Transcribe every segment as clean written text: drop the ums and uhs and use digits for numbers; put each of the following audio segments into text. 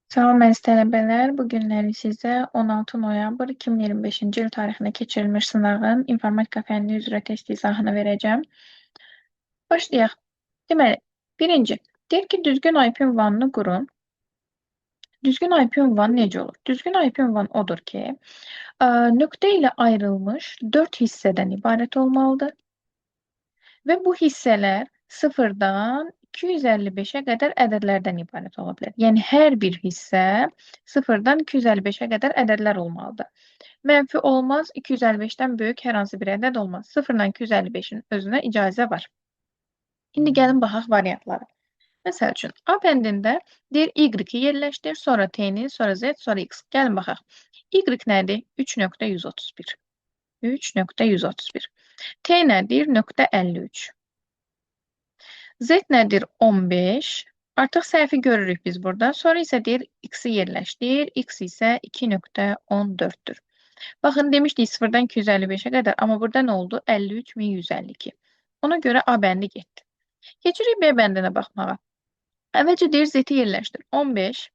Salam əziz tələbələr, bu günləri sizə 16 noyabr 2025-ci il tarixində keçirilmiş sınağın informatika fənni üzrə test izahını verəcəm. Başlayaq. Deməli, birinci, deyir ki, düzgün IP ünvanını qurun. Düzgün IP ünvanı necə olur? Düzgün IP ünvanı odur ki, nöqtə ilə ayrılmış 4 hissədən ibarət olmalıdır. Və bu hissələr 0-dan 255-ə qədər ədədlərdən ibarət ola bilər. Yəni, hər bir hissə 0-dan 255-ə qədər ədədlər olmalıdır. Mənfi olmaz, 255-dən böyük hər hansı bir ədəd olmaz. 0-dan 255-in özünə icazə var. İndi gəlin baxaq variantlara. Məsəl üçün, A bəndində deyir Y-i yerləşdir, sonra T-ni, sonra Z, sonra X. Gəlin baxaq. Y nədir? 3.131. 3.131. T nədir? 53. Z nədir? 15. Artıq səhvi görürük biz burada. Sonra isə deyir X-i yerləşdir. X isə 2.14-dür. Baxın, demişdik 0-dan 255-ə qədər, amma burada nə oldu? 53.152. Ona görə A bəndi getdi. Keçirik B bəndinə baxmağa. Əvvəlcə deyir Z-i yerləşdir. 15.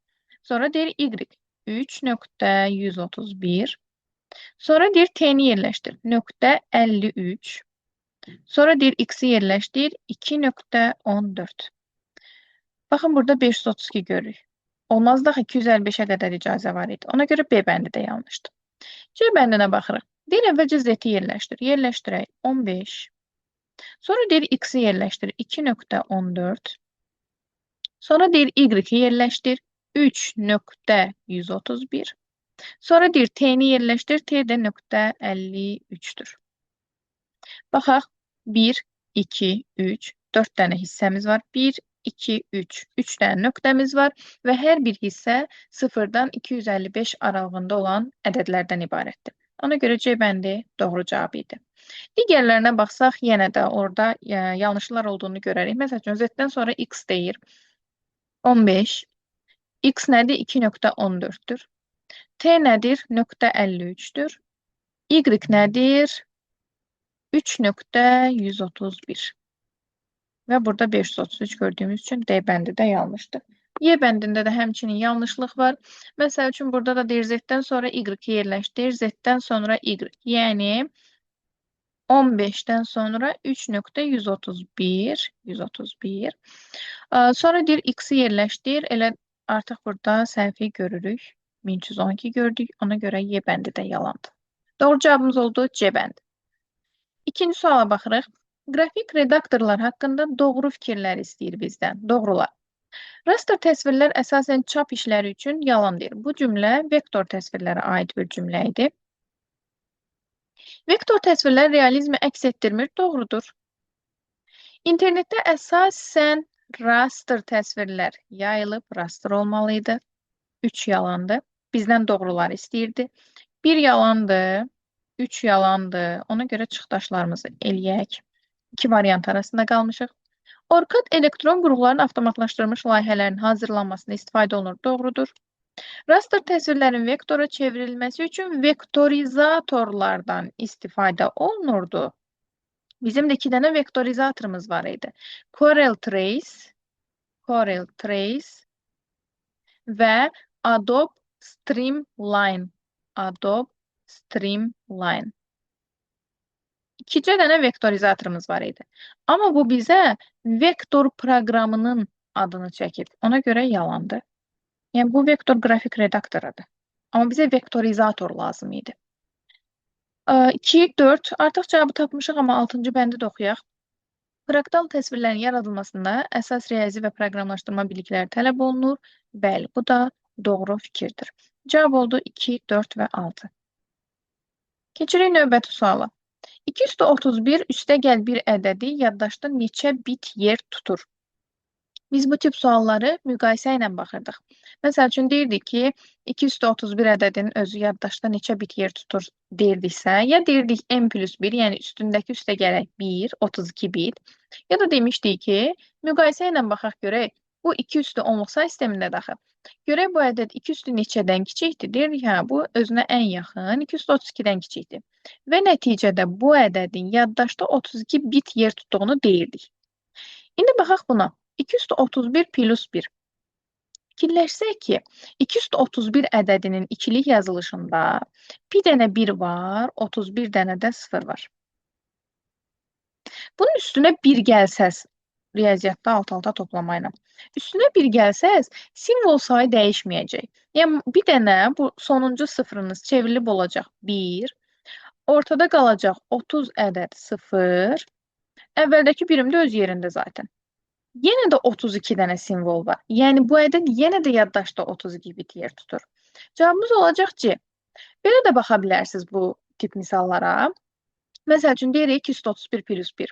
Sonra deyir Y. 3.131. Sonra deyir T-ni yerləşdir. 53. Sonra deyir X-i yerləşdir. 2.14. Baxın, burada 532 görürük. Olmaz daha 255-ə qədər icazə var idi. Ona görə B bəndi də yanlışdır. C bəndinə baxırıq. Deyir, əvvəlcə Z-i yerləşdir. Yerləşdirək 15. Sonra deyir X-i yerləşdir. 2.14. Sonra deyir Y-i yerləşdir. 3.131. Sonra deyir T-ni yerləşdir. T də 53'dür. Baxaq. 1, 2, 3, 4 dənə hissəmiz var. 1, 2, 3. 3 dənə nöqtəmiz var və hər bir hissə 0-dan 255 aralığında olan ədədlərdən ibarətdir. Ona görə C bəndi doğru cavab idi. Digərlərinə baxsaq, yenə də orada yanlışlar olduğunu görərik. Məsələn, Z-dən sonra X deyir. 15. X nədir? 2.14'dür. T nədir? 53'dür. Y nədir? 3.131. Və burada 533 gördüyümüz üçün D bəndi də yanlışdır. Y bəndində də həmçinin yanlışlıq var. Məsəl üçün, burada da deyir Z-dən sonra Y-i yerləşdir. Z-dən sonra Y. Yəni, 15-dən sonra 3.131. 131. Sonra deyir X-i yerləşdir. Elə artıq burada səhvi görürük. 1312 gördük. Ona görə Y bəndi də yalandır. Doğru cavabımız oldu C bəndi. İkinci suala baxırıq. Qrafik redaktorlar haqqında doğru fikirlər istəyir bizdən. Doğrular. Raster təsvirlər əsasən çap işləri üçün yalandır. Bu cümlə vektor təsvirlərə aid bir cümlə idi. Vektor təsvirlər realizmi əks etdirmir. Doğrudur. İnternetdə əsasən raster təsvirlər yayılıb, raster olmalıydı. 3 yalandır. Bizdən doğrular istəyirdi. 1 yalandır. 3 yalandır. Ona görə çıxdaşlarımızı eləyək. 2 variant arasında qalmışıq. Orkad elektron qurğuların avtomatlaşdırılmış layihələrin hazırlanmasında istifadə olunur. Doğrudur. Raster təsvirlərin vektora çevrilməsi üçün vektorizatorlardan istifadə olunurdu. Bizim də 2 dənə vektorizatorımız var idi. Corel Trace və Adobe Streamline. Adobe Streamline. 2 dənə vektorizatorımız var idi. Amma bu bizə vektor proqramının adını çəkib. Ona görə yalandır. Yəni, bu vektor qrafik redaktorudur. Amma bizə vektorizator lazım idi. 2, 4. Artıq cavabı tapmışıq, amma 6-cı bəndi də oxuyaq. Fraktal təsvirlərin yaradılmasında əsas riyazi və proqramlaşdırma bilikləri tələb olunur. Bəli, bu da doğru fikirdir. Cavab oldu 2, 4 və 6. Keçirik növbəti suala. 231 üstəgəl bir ədədi yaddaşda neçə bit yer tutur? Biz bu tip sualları müqayisə ilə baxırdıq. Məsəl üçün, deyirdik ki, 231 ədədinin özü yaddaşda neçə bit yer tutur deyirdiksə, ya deyirdik n+1, yəni üstündəki üstəgələk 1, 32 bit, ya da demişdik ki, müqayisə ilə baxaq görək, bu 2 üstü onluq say sistemində daxil. Görək bu ədəd 2 üstü neçədən kiçikdir? Deyirdik, hə, bu özünə ən yaxın 232-dən kiçikdir. Və nəticədə bu ədədin yaddaşda 32 bit yer tutduğunu deyirdik. İndi baxaq buna. 231 plus 1. Fikirləşsək ki, 231 ədədinin ikilik yazılışında bir dənə 1 var, 31 dənə də 0 var. Bunun üstünə 1 gəlsəz, riyaziyyatda alt-alta toplamayla. Üstünə 1 gəlsəz, simvol sayı dəyişməyəcək. Yəni, bir dənə bu sonuncu sıfırınız çevrilib olacaq 1, ortada qalacaq 30 ədəd 0, əvvəldəki birim də öz yerində zaten. Yenə də 32 dənə simvol var. Yəni, bu ədəd yenə də yaddaşda 32 bit yer tutur. Cavabımız olacaq C. Belə də baxa bilərsiniz bu tip misallara. Məsəl üçün, deyirik 231 plus 1.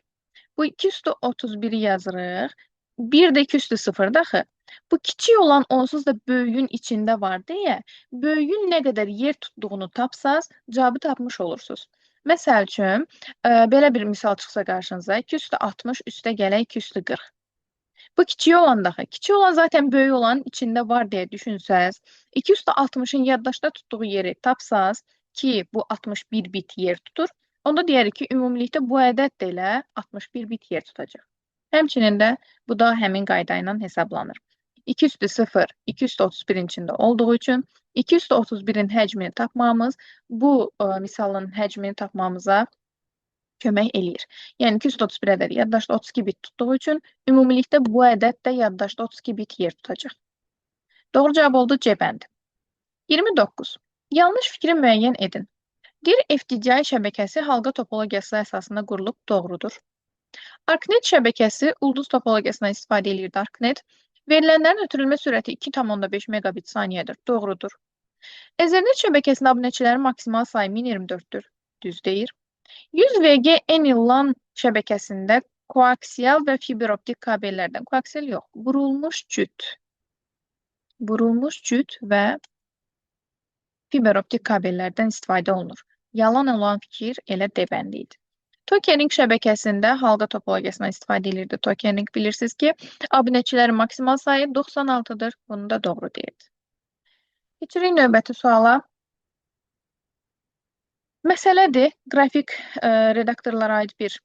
Bu 231'i yazırıq. 1 də 2 üstü 0 daxı. Bu kiçik olan onsuz da böyüyün içində var deyə, böyüyün nə qədər yer tutduğunu tapsaz, cavabı tapmış olursunuz. Məsəl üçün, belə bir misal çıxsa qarşınıza, 2 üstü 60 üstə gələ 2 üstü 40. Bu kiçik olan daxı. Kiçik olan zaten böyük olanın içində var deyə düşünsəz, 2 üstü 60'ın yaddaşda tutduğu yeri tapsaz ki, bu 61 bit yer tutur, onda deyərik ki, ümumilikdə bu ədəd də elə 61 bit yer tutacaq. Həmçinin də bu da həmin qayda ilə hesablanır. 2 üstü 0, 2 üstü 31'in içində olduğu üçün 2 üstü 31'in həcmini tapmamız bu misalın həcmini tapmamıza kömək eləyir. Yəni 231 ədədi yaddaşda 32 bit tutduğu üçün ümumilikdə bu ədəd də yaddaşda 32 bit yer tutacaq. Doğru cavab oldu C bəndi. 29. Yanlış fikri müəyyən edin. Deyir, FTDI şəbəkəsi halqa topologiyası əsasında qurulub, doğrudur. ArcNet şəbəkəsi ulduz topologiyasından istifadə edir ArcNet. Verilənlərin ötürülmə sürəti 2,5 megabit saniyədir, doğrudur. Ethernet şəbəkəsində abunəçilərin maksimal sayı 1024-dür, düz deyir. 100 VG LAN şəbəkəsində koaksial və fiber optik kabellərdən, koaksial yox, burulmuş cüt və fiber optik kabellərdən istifadə olunur. Yalan olan fikir elə D bəndi idi. Tokering şəbəkəsində halqa topologiyasından istifadə edirdi. Tokering bilirsiniz ki, abunəçilərin maksimal sayı 96-dır. Bunu da doğru deyirdi. Keçirik növbəti suala. Məsələdir, qrafik redaktorlara aid bir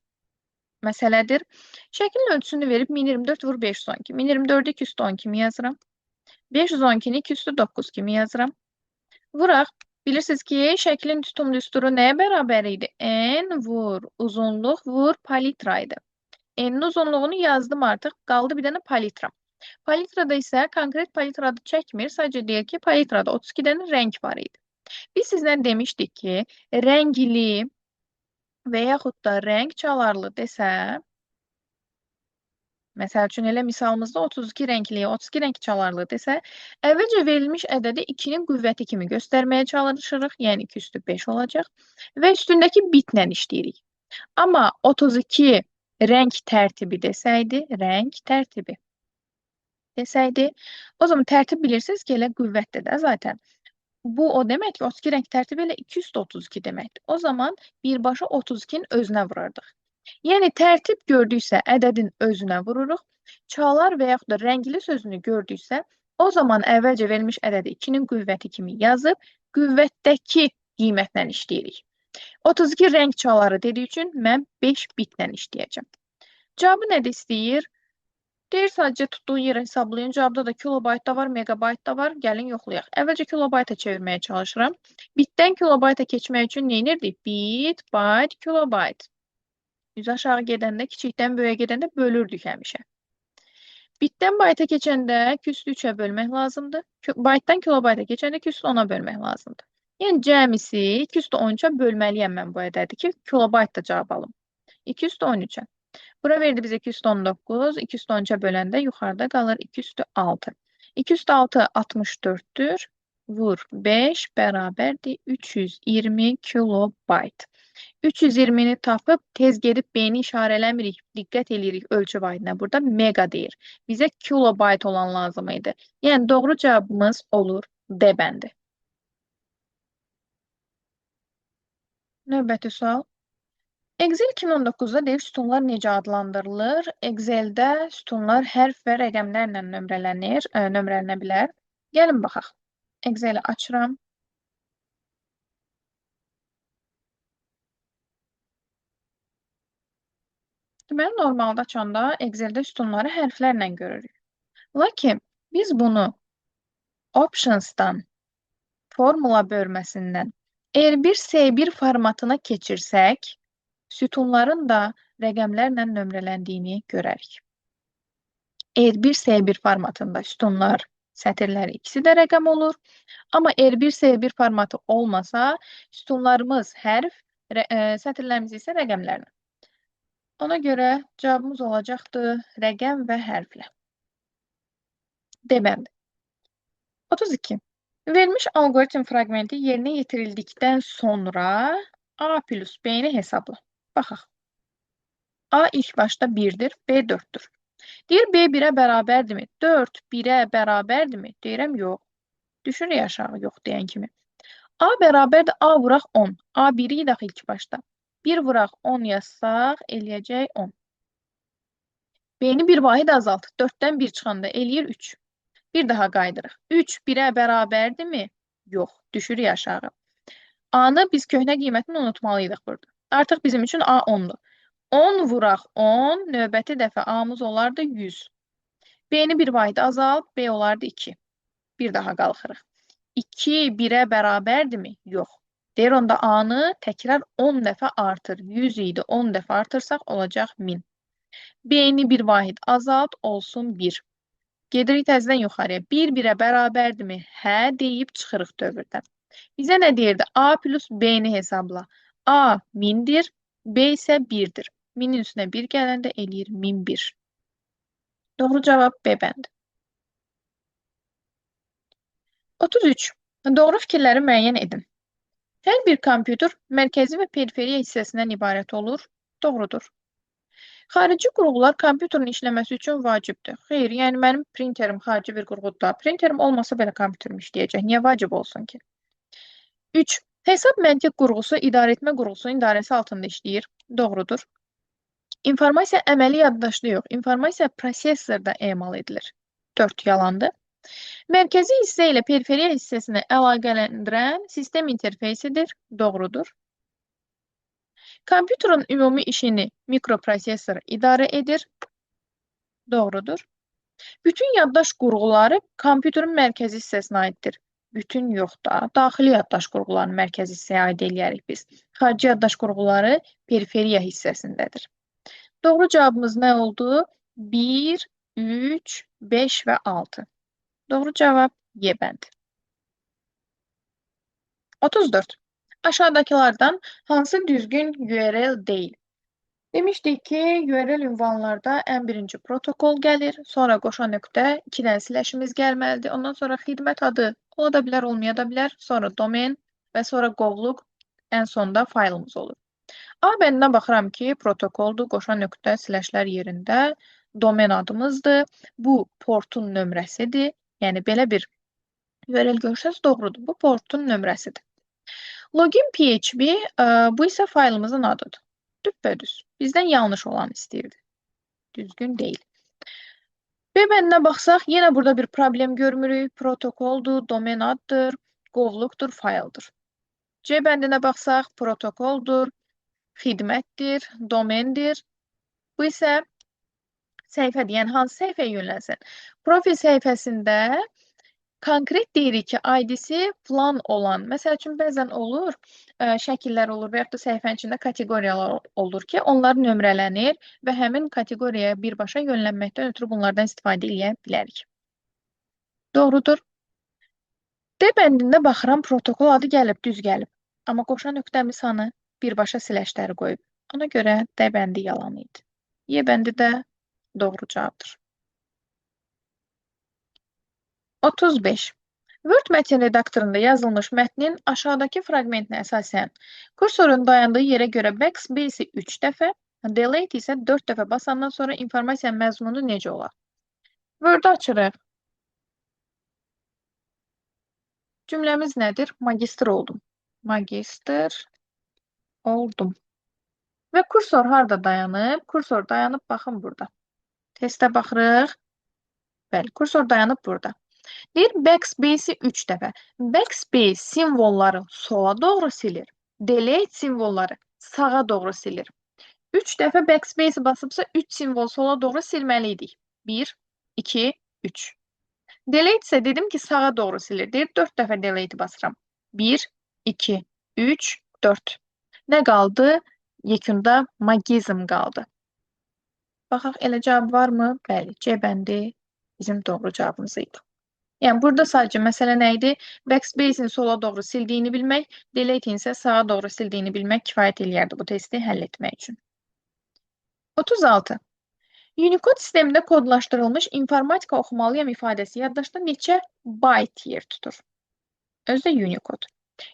məsələdir. Şəklin ölçüsünü verib 1024 vur 512. 1024'ü 2 üstü 10 kimi yazıram. 512'ni 2 üstü 9 kimi yazıram. Vuraq. Bilirsiniz ki, şəklin tutum düsturu nəyə bərabər idi? N vur uzunluq vur palitra idi. N'in uzunluğunu yazdım artıq. Qaldı bir dənə palitra. Palitrada isə konkret palitrada çəkmir. Sadəcə deyək ki, palitrada 32 dənə rəng var idi. Biz sizdən demişdik ki, rəngli və yaxud da rəng çalarlı desə, məsəl üçün elə misalımızda 32 rəngli, 32 rəng çalarlı desə, əvvəlcə verilmiş ədədi 2'nin qüvvəti kimi göstərməyə çalışırıq, yəni 2 üstü 5 olacaq və üstündəki bitlə işləyirik. Amma 32 rəng tərtibi desəydi, o zaman tərtib bilirsiniz ki, elə qüvvətdir də zaten. Bu o demək ki, 32 rəng tərtibi ilə 232 deməkdir. O zaman birbaşa 32'nin özünə vurardıq. Yəni, tərtib gördüksə ədədin özünə vururuq. Çalar və yaxud da rəngli sözünü gördüksə, o zaman əvvəlcə verilmiş ədədi 2'nin qüvvəti kimi yazıb, qüvvətdəki qiymətlə işləyirik. 32 rəng çaları dediyi üçün mən 5 bitlə işləyəcəm. Cavabı nədə istəyir? Deyir, sadəcə tutduğu yeri hesablayın. Cavabda da kilobayt da var, megabayt da var. Gəlin yoxlayaq. Əvvəlcə kilobayta çevirməyə çalışıram. Bitdən kilobayta keçmək üçün nə edirdik? Bit, bayt, kilobayt. Yüz aşağı gedəndə, kiçikdən böyüyə gedəndə bölürdük həmişə. Bitdən bayta keçəndə 2 üstü 3'ə bölmək lazımdır. Baytdan kilobayta keçəndə 2 üstü 10'a bölmək lazımdır. Yəni, cəmisi 2 üstü 13'ə bölməliyəm mən bu ədədi ki, kilobayt da cavab alım. 2 üstü 13'ə. Bura verdi bizə 2 üstü 19, 2 üstü 13'ə böləndə yuxarıda qalır 2 üstü 6. 2 üstü 6 64'dür. Vur 5 bərabərdir 320 kilobayt. 320'ni tapıb tez gedib beyni işarələmirik, diqqət eləyirik ölçü vahdinə. Burada mega deyir. Bizə kilobayt olan lazım idi. Yəni doğru cavabımız olur D bəndi. Növbəti sual. Excel 2019'da deyir, sütunlar necə adlandırılır? Excel'də sütunlar hərf və rəqəmlərlə nömrələnə bilər. Gəlin baxaq. Excel'i açıram. Deməli, normalda açanda Excel'də sütunları hərflərlə görürük. Lakin biz bunu Options'dan formula bölməsindən R1 S1 formatına keçirsək, sütunların da rəqəmlərlə nömrələndiyini görərik. R1 S1 formatında sütunlar, sətirlər ikisi də rəqəm olur. Amma R1 S1 formatı olmasa, sütunlarımız hərf, sətirlərimiz isə rəqəmlərlə. Ona görə cavabımız olacaqdır rəqəm və hərflə. D bəndi. 32. Verilmiş algoritm fraqmenti yerinə yetirildikdən sonra A plus B-ni hesabla. Baxaq. A ilk başda 1-dir, B 4-dür. Deyir, B 1-ə bərabərdirmi? 4 1-ə bərabərdirmi? Deyirəm, yox. Düşünürük aşağı yox deyən kimi. A bərabərdir, A vuraq 10. A 1-i idaq ilk başda. 1 vuraq 10 yazsaq, eləyəcək 10. B-ni bir vahid azalt. 4-dən 1 çıxanda eləyir 3. Bir daha qaydırıq. 3 1-ə bərabərdirmi? Yox. Düşürük aşağı. A-nı biz köhnə qiymətini unutmalıydıq burada. Artıq bizim üçün A 10-dur. 10 vuraq 10, növbəti dəfə A-mız olardı 100. B-ni bir vahid azalt, B olardı 2. Bir daha qalxırıq. 2 1-ə bərabərdirmi? Yox. Deyir, onda A-nı təkrar 10 dəfə artır. 100 idi, 10 dəfə artırsaq olacaq 1000. B-ni bir vahid azalt, olsun 1. Gedirik təzədən yuxarıya. 1 1-ə bərabərdirmi? Hə, deyib çıxırıq dövrdən. Bizə nə deyirdi? A plus B-ni hesabla. A 1000-dir, B isə 1-dir. 1000-in üstünə 1 gələndə eləyir 1001. Doğru cavab B bəndi. 33. Doğru fikirləri müəyyən edin. Hər bir kompüter mərkəzi və periferiya hissəsindən ibarət olur. Doğrudur. Xarici qurğular kompüterin işləməsi üçün vacibdir. Xeyr, yəni mənim printerim xarici bir qurğudur. Printerim olmasa belə kompüterim işləyəcək. Niyə vacib olsun ki? 3. Hesab məntiq qurğusu idarəetmə qurğusunun idarəsi altında işləyir. Doğrudur. İnformasiya əməli yaddaşda yox, informasiya prosesorda emal edilir. 4 yalandır. Mərkəzi hissə ilə periferiya hissəsini əlaqələndirən sistem interfeysidir. Doğrudur. Kompüterin ümumi işini mikroprosesor idarə edir. Doğrudur. Bütün yaddaş qurğuları kompüterin mərkəzi hissəsinə aiddir. Bütün yox da, daxili yaddaş qurğularının mərkəzi hissəyə aid eləyərik biz. Xarici yaddaş qurğuları periferiya hissəsindədir. Doğru cavabımız nə oldu? 1, 3, 5 və 6. Doğru cavab Y bəndi. 34. Aşağıdakılardan hansı düzgün URL deyil? Demişdik ki, URL ünvanlarda ən birinci protokol gəlir, sonra qoşa nöqtə, 2 dənə siləşimiz gəlməlidir. Ondan sonra xidmət adı ola da bilər, olmaya da bilər. Sonra domen və sonra qovluq, ən sonda faylımız olur. A bəndinə baxıram ki, protokoldur, qoşa nöqtə, siləşlər yerində, domen adımızdır. Bu portun nömrəsidir. Yəni, belə bir URL görsəz doğrudur. Bu portun nömrəsidir. Login PHP bu isə faylımızın adıdır. Düppədüz. Bizdən yanlış olanı istəyirdi. Düzgün deyil. B bəndinə baxsaq, yenə burada bir problem görmürük. Protokoldur, domen addır, qovluqdur, fayldır. C bəndinə baxsaq, protokoldur, xidmətdir, domendir. Bu isə səhifədir. Yəni, hansı səhifəyə yönlənsin? Profil səhifəsində konkret deyirik ki, ID-si plan olan, məsəl üçün bəzən olur, şəkillər olur və yaxud da səhifənin içində kateqoriyalar olur ki, onlar nömrələnir və həmin kateqoriyaya birbaşa yönlənməkdən ötürü bunlardan istifadə edə bilərik. Doğrudur. D bəndində baxıram, protokol adı gəlib, düz gəlib. Amma qoşa nöqtəmiz hanı? Birbaşa siləşləri qoyub. Ona görə D bəndi yalan idi. Y bəndi də doğru cavabdır. 35. Word mətn redaktorunda yazılmış mətnin aşağıdakı fraqmentinə əsasən kursorun dayandığı yerə görə backspace-i 3 dəfə, delete isə 4 dəfə basandan sonra informasiyanın məzmunu necə olar? Word-ı açırıq. Cümləmiz nədir? Magistr oldum. Magistr oldum. Və kursor harada dayanıb? Kursor dayanıb, baxın burada. Testə baxırıq. Bəli, kursor dayanıb burada. Deyir, backspace-i 3 dəfə. Backspace simvolları sola doğru silir. Delete simvolları sağa doğru silir. 3 dəfə backspace-i basıbsa 3 simvol sola doğru silməliydik. 1, 2, 3. Delete isə dedim ki, sağa doğru silir. Deyir, 4 dəfə delete basıram. 1, 2, 3, 4. Nə qaldı? Yekunda magizm qaldı. Baxaq, elə cavab varmı? Bəli, C bəndi bizim doğru cavabımız idi. Yəni, burada sadəcə məsələ nə idi? Backspace-in sola doğru sildiyini bilmək, delete-in isə sağa doğru sildiyini bilmək kifayət eləyərdi bu testi həll etmək üçün. 36. Unicode sistemində kodlaşdırılmış informatika oxumalıyam ifadəsi yaddaşda neçə byte yer tutur? Özü də Unicode.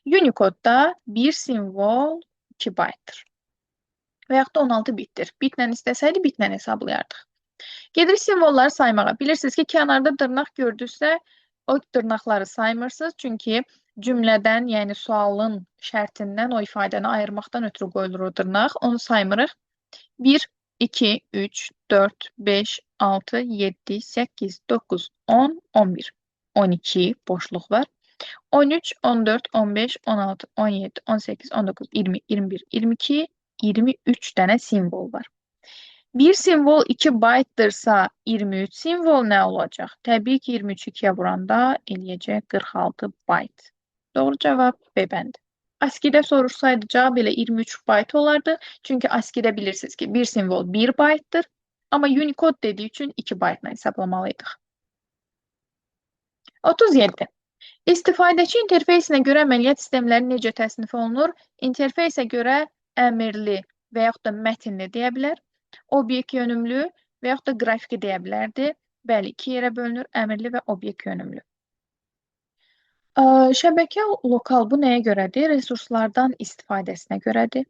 Unicode-da bir simvol 2 byte-dır. Və yaxud da 16 bitdir. Bitlə istəsəydi, bitlə hesablayardıq. Gedirik simvolları saymağa. Bilirsiniz ki, kənarda dırnaq gördüksə, o dırnaqları saymırsınız. Çünki cümlədən, yəni sualın şərtindən o ifadəni ayırmaqdan ötürü qoyulur o dırnaq. Onu saymırıq. 1, 2, 3, 4, 5, 6, 7, 8, 9, 10, 11. 12 boşluq var. 13, 14, 15, 16, 17, 18, 19, 20, 21, 22, 23 dənə simvol var. Bir simvol 2 byte-dırsa 23 simvol nə olacaq? Təbii ki, 23 2-yə vuranda eləyəcək 46 byte. Doğru cavab B bəndi. ASCII-də sorursaydı cavab elə 23 byte olardı. Çünki ASCII-də bilirsiniz ki, bir simvol 1 byte-dır. Amma Unicode dediyi üçün 2 byte-la hesablamalıydıq. 37. İstifadəçi interfeysinə görə əməliyyat sistemləri necə təsnif olunur? İnterfeysə görə əmrli və yaxud da mətinli deyə bilər. Obyekt yönümlü və yaxud da qrafiki deyə bilərdi. Bəli, 2 yerə bölünür, əmrli və obyekt yönümlü. Şəbəkə lokal bu nəyə görədir? Resurslardan istifadəsinə görədir.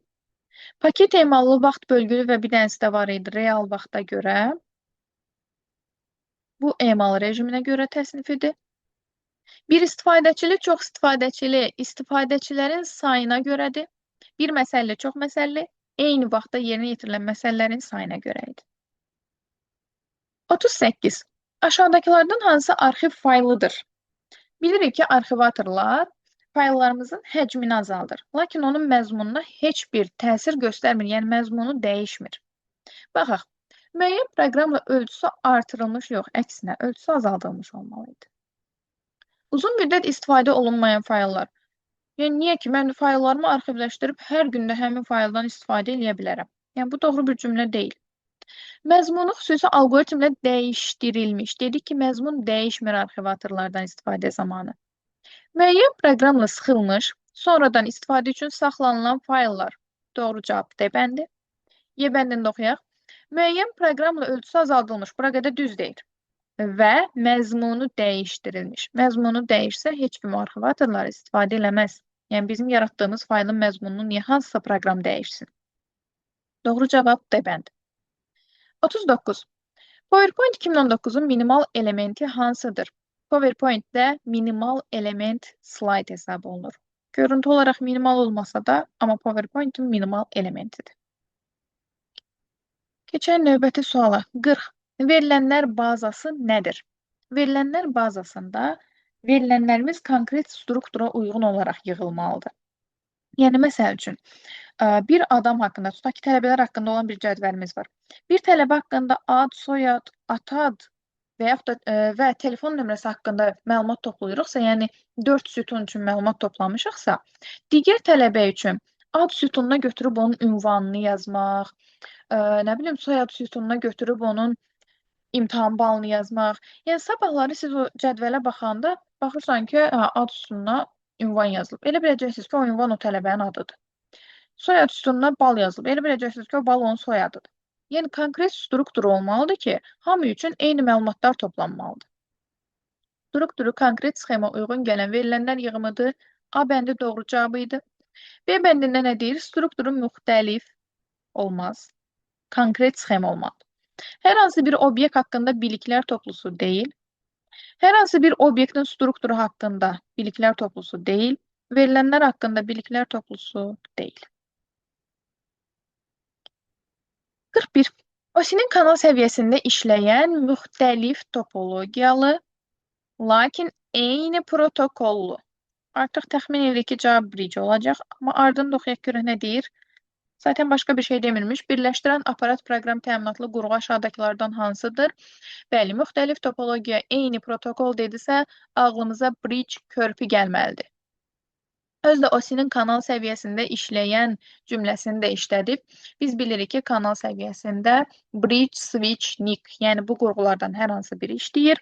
Paket emalı vaxt bölgülü və bir dənəsi də var idi real vaxta görə. Bu emal rejiminə görə təsnifidir. Bir istifadəçili, çox istifadəçili istifadəçilərin sayına görədir. Bir məsəlli, çox məsəlli, eyni vaxtda yerinə yetirilən məsələlərin sayına görə idi. 38. Aşağıdakılardan hansı arxiv faylıdır? Bilirik ki, arxivatorlar fayllarımızın həcmini azaldır. Lakin onun məzmununa heç bir təsir göstərmir, yəni məzmunu dəyişmir. Baxaq, müəyyən proqramla ölçüsü artırılmış yox, əksinə ölçüsü azaldılmış olmalıydı. Uzun müddət istifadə olunmayan fayllar. Yəni, niyə ki, mən fayllarımı arxivləşdirib hər gündə həmin fayldan istifadə edə bilərəm? Yəni, bu doğru bir cümlə deyil. Məzmunu xüsusi algoritmlə dəyişdirilmiş. Dedik ki, məzmun dəyişmir arxivatorlardan istifadə zamanı. Müəyyən proqramla sıxılmış, sonradan istifadə üçün saxlanılan fayllar. Doğru cavab D bəndi. Y bəndində oxuyaq. Müəyyən proqramla ölçüsü azaldılmış. Bura qədər düz deyir. Və məzmunu dəyişdirilmiş. Məzmunu dəyişsə, heç kim arxivatorları istifadə eləməz. Yəni, bizim yaratdığımız faylın məzmununu niyə hansısa proqram dəyişsin? Doğru cavab D bəndi. 39. PowerPoint 2019-un minimal elementi hansıdır? PowerPoint-də minimal element slide hesab olunur. Görüntü olaraq minimal olmasa da, amma PowerPoint-in minimal elementidir. Keçək növbəti suala. 40. Verilənlər bazası nədir? Verilənlər bazasında verilənlərimiz konkret struktura uyğun olaraq yığılmalıdır. Yəni, məsəl üçün, bir adam haqqında, tutaq ki, tələbələr haqqında olan bir cədvəlimiz var. Bir tələbə haqqında ad, soyad, atad və yaxud da və telefon nömrəsi haqqında məlumat toplayırıqsa, yəni 4 sütun üçün məlumat toplamışıqsa, digər tələbə üçün ad sütununa götürüb onun ünvanını yazmaq, nə bilim, soyad sütununa götürüb onun imtahan balını yazmaq. Yəni, sabahları siz o cədvələ baxanda baxırsan ki, ad sütununa ünvan yazılıb. Elə biləcəksiniz ki, o ünvan o tələbənin adıdır. Soyad sütununa bal yazılıb. Elə biləcəksiniz ki, o bal onun soyadıdır. Yəni, konkret struktur olmalıdır ki, hamı üçün eyni məlumatlar toplanmalıdır. Strukturu konkret sxema uyğun gələn verilənlər yığımıdır. A bəndi doğru cavabı idi. B bəndində nə deyir? Strukturu müxtəlif olmaz. Konkret sxema olmalıdır. Hər hansı bir obyekt haqqında biliklər toplusu deyil. Hər hansı bir obyektin strukturu haqqında biliklər toplusu deyil. Verilənlər haqqında biliklər toplusu deyil. 41. OSI-nin kanal səviyyəsində işləyən müxtəlif topologiyalı, lakin eyni protokollu. Artıq təxmin edirik ki, cavab bridge olacaq. Amma ardında oxuyaq görək nə deyir? Zaten başqa bir şey demirmiş. Birləşdirən aparat proqram təminatlı qurğu aşağıdakılardan hansıdır? Bəli, müxtəlif topologiya eyni protokol dedisə, ağlımıza bridge körpü gəlməlidir. Özdə OSI-nin kanal səviyyəsində işləyən cümləsini də işlədib. Biz bilirik ki, kanal səviyyəsində bridge, switch, NIC, yəni bu qurğulardan hər hansı biri işləyir.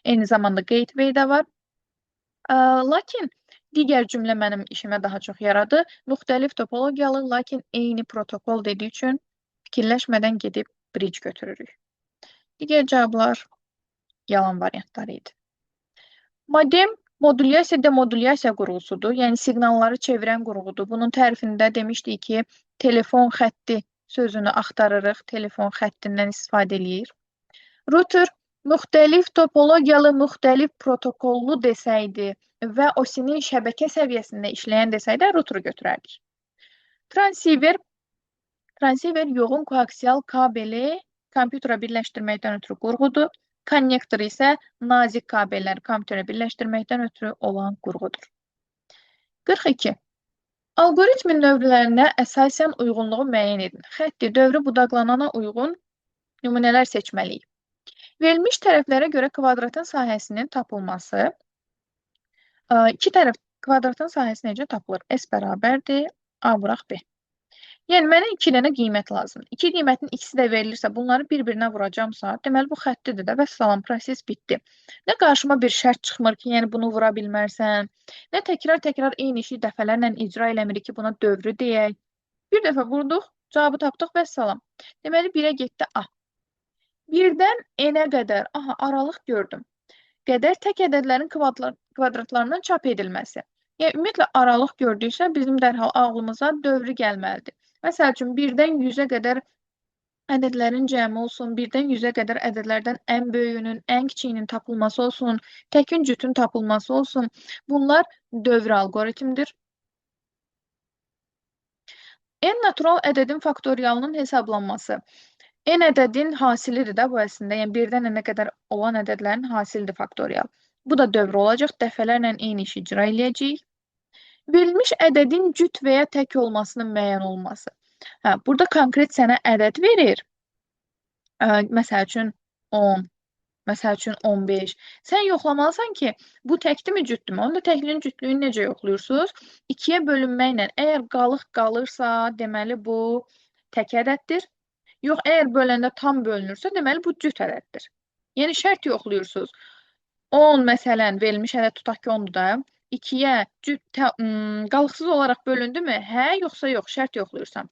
Eyni zamanda gateway də var. Lakin digər cümlə mənim işimə daha çox yaradı. Müxtəlif topologiyalı, lakin eyni protokol dediyi üçün fikirləşmədən gedib bridge götürürük. Digər cavablar yalan variantları idi. Modem modulyasiya demodulyasiya qurğusudur. Yəni siqnalları çevirən qurğudur. Bunun tərifində demişdik ki, telefon xətti sözünü axtarırıq, telefon xəttindən istifadə eləyir. Router müxtəlif topologiyalı, müxtəlif protokollu desəydi və OSI-nin şəbəkə səviyyəsində işləyən desəydi, router götürərdik. Transceiver yoğun koaksial kabeli kompüterə birləşdirməkdən ötürü qurğudur. Konnektor isə nazik kabelləri kompüterə birləşdirməkdən ötürü olan qurğudur. 42. Algoritmin növlərinə əsasən uyğunluğu müəyyən edin. Xətti dövrü budaqlanana uyğun nümunələr seçməliyik. Verilmiş tərəflərə görə kvadratın sahəsinin tapılması. İki tərəf kvadratın sahəsi necə tapılır? S bərabərdir, A vuraq B. Yəni, mənə 2 dənə qiymət lazımdır. 2 qiymətin ikisi də verilirsə, bunları bir-birinə vuracamsa, deməli, bu xəttidir də və salam, proses bitdi. Nə qarşıma bir şərt çıxmır ki, yəni bunu vura bilmərsən, nə təkrar-təkrar eyni işi dəfələrlə icra eləmirik ki, buna dövrü deyək. Bir dəfə vurduq, cavabı tapdıq və salam. Deməli, 1-ə getdi A. 1-dən N-ə qədər, aha, aralıq gördüm. Qədər tək ədədlərin kvadratlarından çap edilməsi. Yəni, ümumiyyətlə, aralıq gördüksə, bizim dərhal ağlımıza dövrü gəlməlidir. Məsəl üçün, 1-dən 100-ə qədər ədədlərin cəmi olsun, 1-dən 100-ə qədər ədədlərdən ən böyüyünün, ən kiçiyinin tapılması olsun, təkin cütün tapılması olsun. Bunlar dövr algoritmdir. N natural ədədin faktorialının hesablanması. N ədədin hasilidir də bu əslində. Yəni, 1-dən n-ə qədər olan ədədlərin hasilidir faktorial. Bu da dövr olacaq. Dəfələrlə eyni işi icra eləyəcəyik. Verilmiş ədədin cüt və ya tək olmasının müəyyən olması. Burada konkret sənə ədəd verir. Məsəl üçün 10, məsəl üçün 15. Sən yoxlamalısan ki, bu təkdirmi, cütdürmü? Onda təkliyin cütlüyünü necə yoxluyursunuz? 2-yə bölünməklə. Əgər qalıq qalırsa, deməli bu tək ədəddir. Yox, əgər böləndə tam bölünürsə, deməli bu cüt ədəddir. Yəni, şərt yoxluyursunuz. 10 məsələn, verilmiş ədəd tutaq ki, 10-dur da. 2-yə qalıqsız olaraq bölündü mü? Hə, yoxsa yox, şərt yoxluyursam.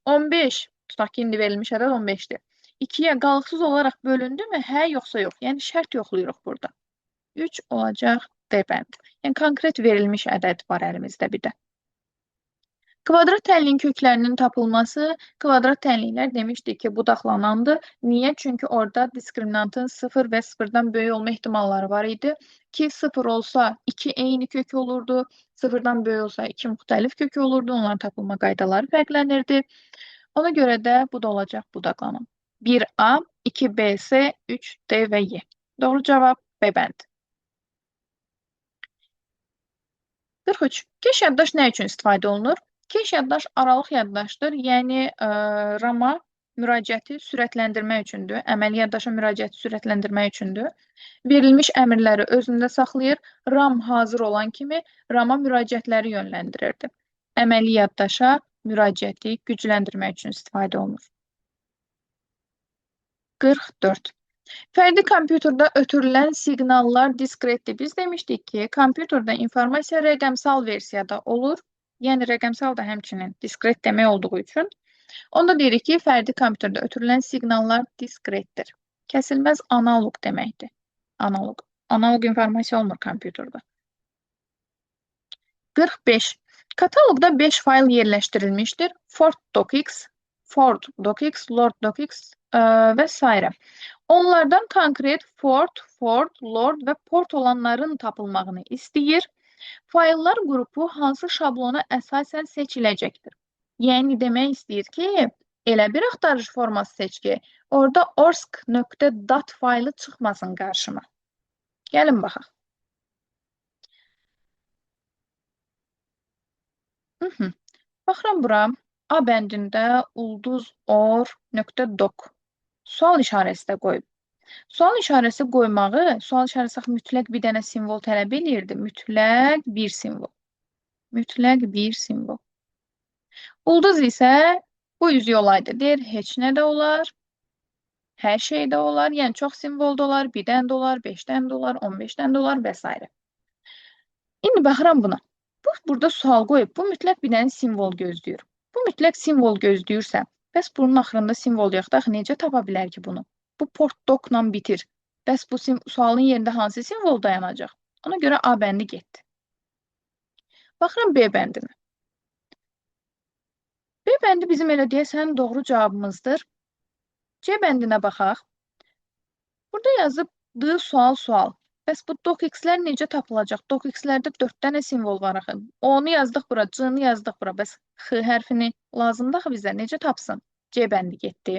15, tutaq ki, indi verilmiş ədəd 15-dir. 2-yə qalıqsız olaraq bölündü mü? Hə, yoxsa yox. Yəni, şərt yoxluyuruq burada. 3 olacaq D bənd. Yəni, konkret verilmiş ədəd var əlimizdə bir də. Kvadrat tənliyin köklərinin tapılması, kvadrat tənliklər demişdik ki, budaqlanandır. Niyə? Çünki orada diskriminantın 0 və 0-dan böyük olma ehtimalları var idi. Ki 0 olsa 2 eyni kök olurdu, 0-dan böyük olsa 2 müxtəlif kök olurdu, onların tapılma qaydaları fərqlənirdi. Ona görə də bu da olacaq budaqlanan. 1A, 2BC, 3D və Y. Doğru cavab B bənd. 43. Keş yaddaş nə üçün istifadə olunur? Keş yaddaş aralıq yaddaşdır, yəni RAM-a müraciəti sürətləndirmək üçündür, əməli yaddaşa müraciəti sürətləndirmək üçündür. Verilmiş əmrləri özündə saxlayır, RAM hazır olan kimi RAM-a müraciətləri yönləndirirdi. Əməli yaddaşa müraciəti gücləndirmək üçün istifadə olunur. 44. Fərdi kompüterdə ötürülən siqnallar diskretdir. Biz demişdik ki, kompüterdə informasiya rəqəmsal versiyada olur. Yəni, rəqəmsal da həmçinin diskret demək olduğu üçün. Onda deyirik ki, fərdi kompüterdə ötürülən siqnallar diskretdir. Kəsilməz analoq deməkdir. Analoq. Analoq informasiya olmur kompüterdə. 45. Kataloqda 5 fayl yerləşdirilmişdir. Ford docx, Lord docx və s. Onlardan konkret Ford, Lord və Port olanların tapılmağını istəyir. Fayllar qrupu hansı şablona əsasən seçiləcəkdir? Yəni, demək istəyir ki, elə bir axtarış forması seç ki, orada orsk.dat faylı çıxmasın qarşıma. Gəlin baxaq. Baxıram bura. A bəndində ulduz.or.doc sual işarəsi də qoyub. Sual işarəsi qoymağı, sual işarəsi axı mütləq bir dənə simvol tələb eləyirdi. Mütləq bir simvol. Mütləq bir simvol. Ulduz isə bu üzü olaydı. Deyir, heç nə də olar, hər şey də olar, yəni çox simvol da olar, 1-dən də olar, 5-dən də olar, 15-dən də olar və s. İndi baxıram buna. Bu, burada sual qoyub, bu mütləq bir dənə simvol gözləyir. Bu mütləq simvol gözləyirsə, bəs bunun axırında simvol yoxdur, axı necə tapa bilər ki bunu? Bu port docla bitir. Bəs bu sualın yerində hansı simvol dayanacaq? Ona görə A bəndi getdi. Baxıram B bəndinə. B bəndi bizim elə deyəsən doğru cavabımızdır. C bəndinə baxaq. Burada yazıb sual. Bəs bu docx-lər necə tapılacaq? Docx-lərdə 4 dənə simvol var axı. O-nu yazdıq bura, C-ni yazdıq bura. Bəs X hərfini lazımdır axı bizə. Necə tapsın? C bəndi getdi.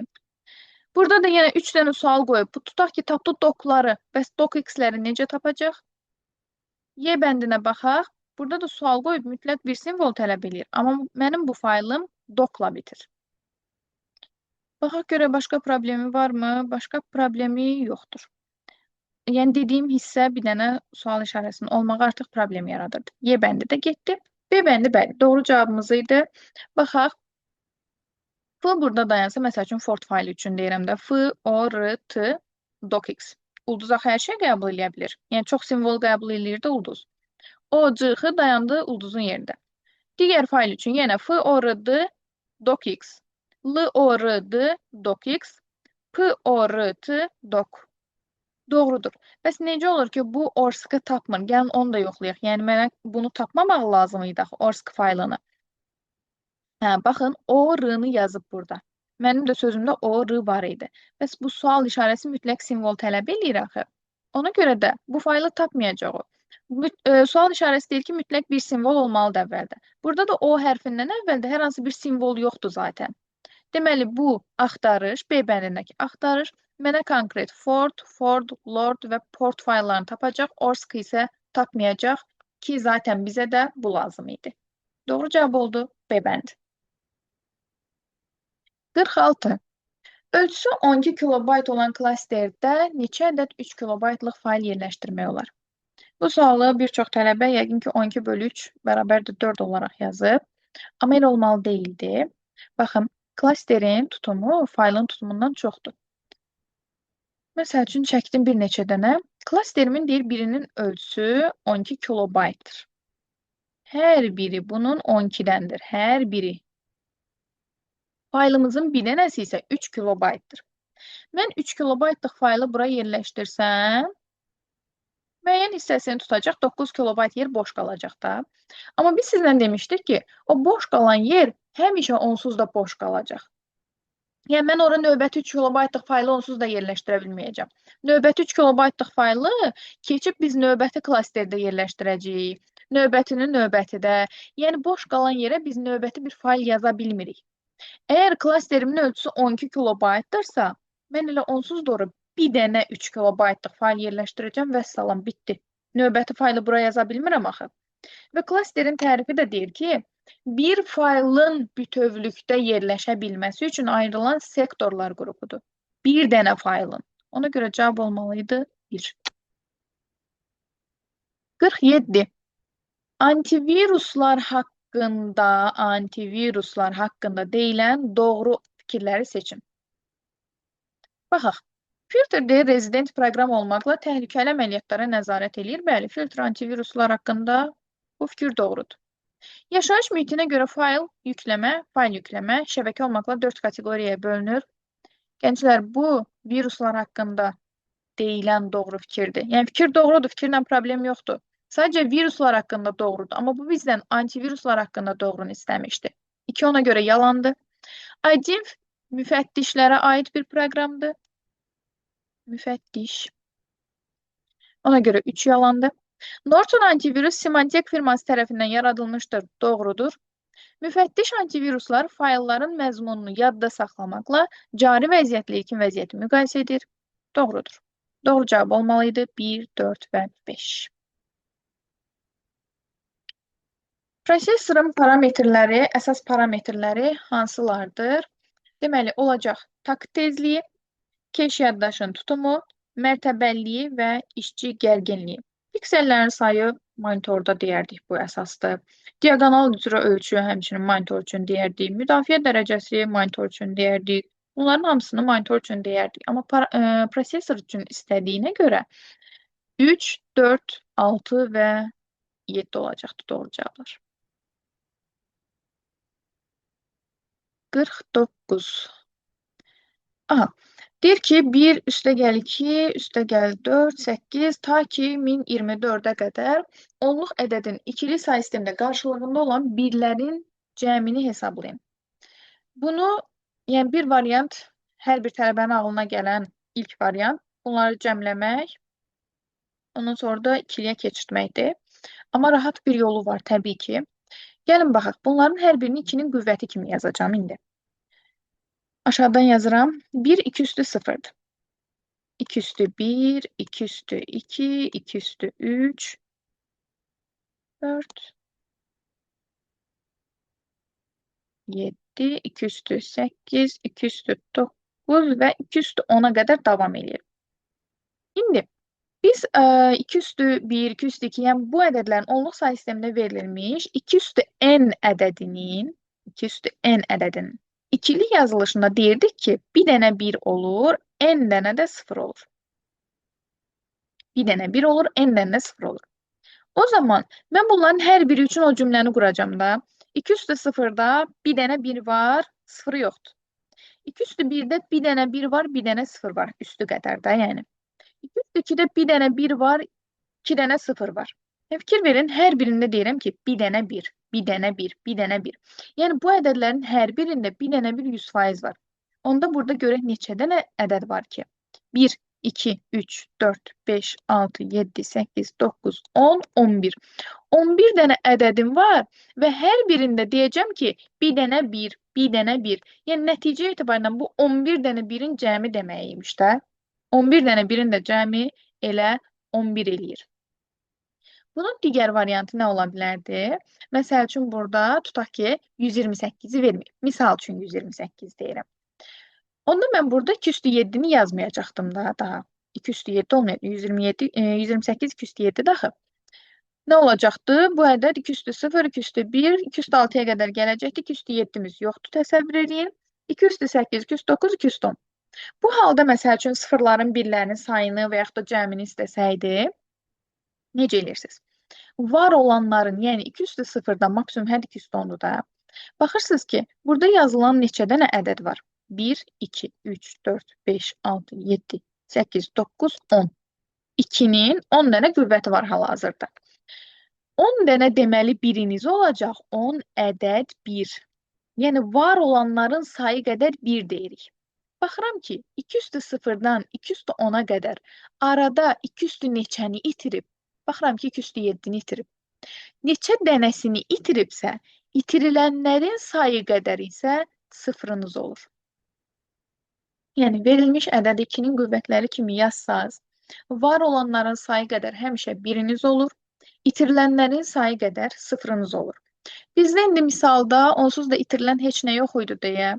Burada da yenə 3 dənə sual qoyub. Bu tutaq ki, tapdı docları. Bəs docx-ləri necə tapacaq? Y bəndinə baxaq. Burada da sual qoyub mütləq bir simvol tələb edir. Amma mənim bu faylım docla bitir. Baxaq görə başqa problemi varmı? Başqa problemi yoxdur. Yəni dediyim hissə bir dənə sual işarəsinin olmağı artıq problem yaradırdı. Y bəndi də getdi. B bəndi bəli, doğru cavabımız idi. Baxaq. F burada dayansa, məsəl üçün Ford faylı üçün deyirəm də. F, O, R, T, docx. Ulduz axı hər şey qəbul edə bilir. Yəni çox simvol qəbul edir də ulduz. O, C, X dayandı ulduzun yerində. Digər fayl üçün yenə F, O, R, D, docx. L, O, R, D, docx. P, O, R, T, doc. Doğrudur. Bəs necə olur ki, bu ORSC-ı tapmır? Gəlin onu da yoxlayaq. Yəni, mənə bunu tapmamaq lazım idi axı, ORSC faylını. Hə, baxın, O, R-nı yazıb burada. Mənim də sözümdə O, R var idi. Bəs bu sual işarəsi mütləq simvol tələb eləyir axı. Ona görə də bu faylı tapmayacaq o. Sual işarəsi deyil ki, mütləq bir simvol olmalıdır əvvəldə. Burada da O hərfindən əvvəldə hər hansı bir simvol yoxdur zaten. Deməli, bu axtarış, B bəndindəki axtarış mənə konkret Ford, Lord və Port fayllarını tapacaq. ORSC isə tapmayacaq ki, zaten bizə də bu lazım idi. Doğru cavab oldu B bəndi. 46. Ölçüsü 12 kilobayt olan klasterdə neçə ədəd 3 kilobaytlıq fayl yerləşdirmək olar? Bu sualı bir çox tələbə yəqin ki 12/3 bərabərdir 4 olaraq yazıb. Amma elə olmalı deyildi. Baxın, klasterin tutumu faylın tutumundan çoxdur. Məsəl üçün çəkdim bir neçə dənə. Klasterimin deyir birinin ölçüsü 12 kilobaytdır. Hər biri bunun 12-dəndir. Hər biri. Faylımızın bir dənəsi isə 3 kilobaytdır. Mən 3 kilobaytlıq faylı bura yerləşdirsəm, müəyyən hissəsini tutacaq, 9 kilobayt yer boş qalacaq da. Amma biz sizlə demişdik ki, o boş qalan yer həmişə onsuz da boş qalacaq. Yəni, mən ora növbəti 3 kilobaytlıq faylı onsuz da yerləşdirə bilməyəcəm. Növbəti 3 kilobaytlıq faylı keçib biz növbəti klasterdə yerləşdirəcəyik. Növbətini növbətidə. Yəni, boş qalan yerə biz növbəti bir fayl yaza bilmirik. Əgər klasterimin ölçüsü 12 kilobaytdırsa, mən elə onsuz da ora bir dənə 3 kilobaytlıq fayl yerləşdirəcəm və salam, bitdi. Növbəti faylı bura yaza bilmirəm axı. Və klasterin tərifi də deyir ki, bir faylın bütövlükdə yerləşə bilməsi üçün ayrılan sektorlar qrupudur. Bir dənə faylın. Ona görə cavab olmalıydı 1. 47. Antiviruslar haqqında deyilən doğru fikirləri seçin. Baxaq. Filtr deyir, rezident proqram olmaqla təhlükəli əməliyyatlara nəzarət edir. Bəli, filtr antiviruslar haqqında bu fikir doğrudur. Yaşayış mühitinə görə fayl yükləmə, şəbəkə olmaqla 4 kateqoriyaya bölünür. Gənclər, bu viruslar haqqında deyilən doğru fikirdir. Yəni, fikir doğrudur, fikirlə problem yoxdur. Sadəcə viruslar haqqında doğrudur. Amma bu bizdən antiviruslar haqqında doğrunu istəmişdi. 2 ona görə yalandır. IDINF müfəttişlərə aid bir proqramdır. Müfəttiş. Ona görə 3 yalandır. Norton antivirus Symantec firması tərəfindən yaradılmışdır. Doğrudur. Müfəttiş antiviruslar faylların məzmununu yadda saxlamaqla cari vəziyyətlə ilkin vəziyyəti müqayisə edir. Doğrudur. Doğru cavab olmalıydı 1, 4 və 5. Prosesorun parametrləri, əsas parametrləri hansılardır? Deməli, olacaq tak tezliyi, keş yaddaşın tutumu, mərtəbəliliyi və işçi gərginliyi. Piksellərin sayı monitorda deyərdik, bu əsasdır. Diagonal üzrə ölçü həmçinin monitor üçün deyərdik. Müdafiə dərəcəsi monitor üçün deyərdik. Bunların hamısını monitor üçün deyərdik. Amma prosesor üçün istədiyinə görə 3, 4, 6 və 7 olacaqdır doğru cavablar. 49. Aha. Deyir ki, 1 üstəgəl 2, üstəgəl 4, 8, ta ki 1024-ə qədər onluq ədədin ikili say sistemində qarşılığında olan birlərin cəmini hesablayın. Bunu, yəni bir variant, hər bir tələbənin ağlına gələn ilk variant, bunları cəmləmək, ondan sonra da ikiliyə keçirtməkdir. Amma rahat bir yolu var təbii ki. Gəlin baxaq, bunların hər birini 2-nin qüvvəti kimi yazacağım indi. Aşağıdan yazıram. 1, 2 üstü 0'dır. 2 üstü 1, 2 üstü 2, 2 üstü 3, 4, 7, 2 üstü 8, 2 üstü 9 və 2 üstü 10'a qədər davam edir. İndi biz 2 üstü 1, 2 üstü 2, yəni bu ədədlərin onluq say sistemində verilmiş 2 üstü n ədədinin, 2 üstü n ədədinin ikili yazılışında deyirdik ki, bir dənə 1 olur, n dənə də 0 olur. Bir dənə 1 olur, n dənə də 0 olur. O zaman mən bunların hər biri üçün o cümləni quracam da. 2 üstü 0'da bir dənə 1 var, 0 yoxdur. 2 üstü 1'də bir dənə 1 var, bir dənə 0 var. Üstü qədər də yəni. 2 üstü 2'də bir dənə 1 var, 2 dənə 0 var. Fikir verin, hər birində deyirəm ki, bir dənə 1, bir dənə 1, bir dənə 1. Yəni bu ədədlərin hər birində bir dənə 1 100% var. Onda burada görək neçə dənə ədəd var ki? 1, 2, 3, 4, 5, 6, 7, 8, 9, 10, 11. 11 dənə ədədim var və hər birində deyəcəm ki, bir dənə 1, bir dənə 1. Yəni nəticə etibarıyla bu 11 dənə 1'in cəmi deməkiymiş də. 11 dənə 1'in də cəmi elə 11 eləyir. Bunun digər variantı nə ola bilərdi? Məsəl üçün, burada tutaq ki, 128'i verməyib. Misal üçün 128 deyirəm. Onda mən burada 2 üstü 7'ni yazmayacaqdım da daha. 2 üstü 7 olmayacaq. 128 2 üstü 7 daxı. Nə olacaqdı? Bu ədəd 2 üstü 0, 2 üstü 1, 2 üstü 6'ya qədər gələcəkdi. 2 üstü 7'miz yoxdur, təsəvvür edin. 2 üstü 8, 2 üstü 9, 2 üstü 10. Bu halda məsəl üçün sıfırların, birlərinin sayını və yaxud da cəmini istəsəydi, necə edirsiniz? Var olanların, yəni 2 üstü 0'dan maksimum hər 2 üstü 10'dur da. Baxırsınız ki, burada yazılan neçə dənə ədəd var? 1, 2, 3, 4, 5, 6, 7, 8, 9, 10. 2'nin 10 dənə qüvvəti var hal-hazırda. 10 dənə deməli biriniz olacaq, 10 ədəd 1. Yəni var olanların sayı qədər 1 deyirik. Baxıram ki, 2 üstü 0'dan 2 üstü 10'a qədər arada 2 üstü neçəni itirib? Baxıram ki, 2 üstü 7'ni itirib. Neçə dənəsini itiribsə, itirilənlərin sayı qədər isə sıfırınız olur. Yəni, verilmiş ədəd 2'nin qüvvətləri kimi yazsaz, var olanların sayı qədər həmişə biriniz olur, itirilənlərin sayı qədər sıfırınız olur. Bizdə indi misalda onsuz da itirilən heç nə yox idi deyə,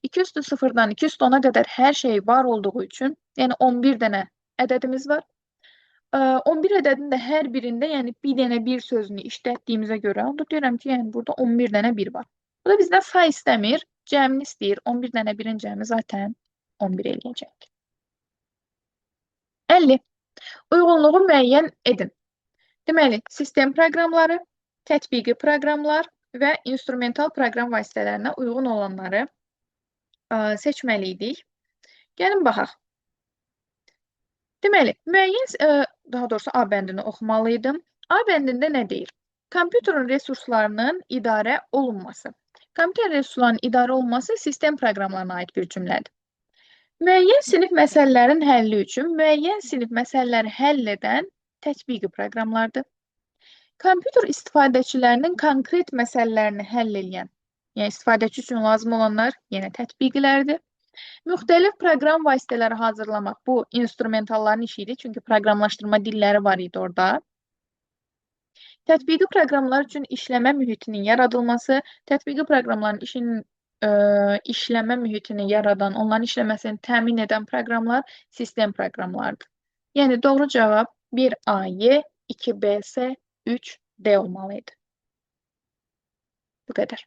2 üstü 0'dan 2 üstü 10'a qədər hər şey var olduğu üçün, yəni 11 dənə ədədimiz var. 11 ədədin də hər birində, yəni bir dənə 1 sözünü işlətdiyimizə görə, onda deyirəm ki, yəni burada 11 dənə 1 var. Bu da bizdən say istəmir, cəmini istəyir. 11 dənə 1'in cəmi zaten 11 eləyəcək. 50. Uyğunluğu müəyyən edin. Deməli, sistem proqramları, tətbiqi proqramlar və instrumental proqram vasitələrinə uyğun olanları seçməliydik. Gəlin baxaq. Deməli, daha doğrusu A bəndini oxumalıydım. A bəndində nə deyir? Kompüterin resurslarının idarə olunması. Kompüter resurslarının idarə olunması sistem proqramlarına aid bir cümlədir. Müəyyən sinif məsələlərin həlli üçün müəyyən sinif məsələləri həll edən tətbiqi proqramlardır. Kompüter istifadəçilərinin konkret məsələlərini həll edən, yəni istifadəçi üçün lazım olanlar yenə tətbiqilərdir. Müxtəlif proqram vasitələri hazırlamaq bu instrumentalların işi idi, çünki proqramlaşdırma dilləri var idi orada. Tətbiqi proqramlar üçün işləmə mühitinin yaradılması, tətbiqi proqramların işləmə mühitini yaradan, onların işləməsini təmin edən proqramlar sistem proqramlarıdır. Yəni doğru cavab 1A-Y, 2B-S, 3D olmalı idi. Bu qədər.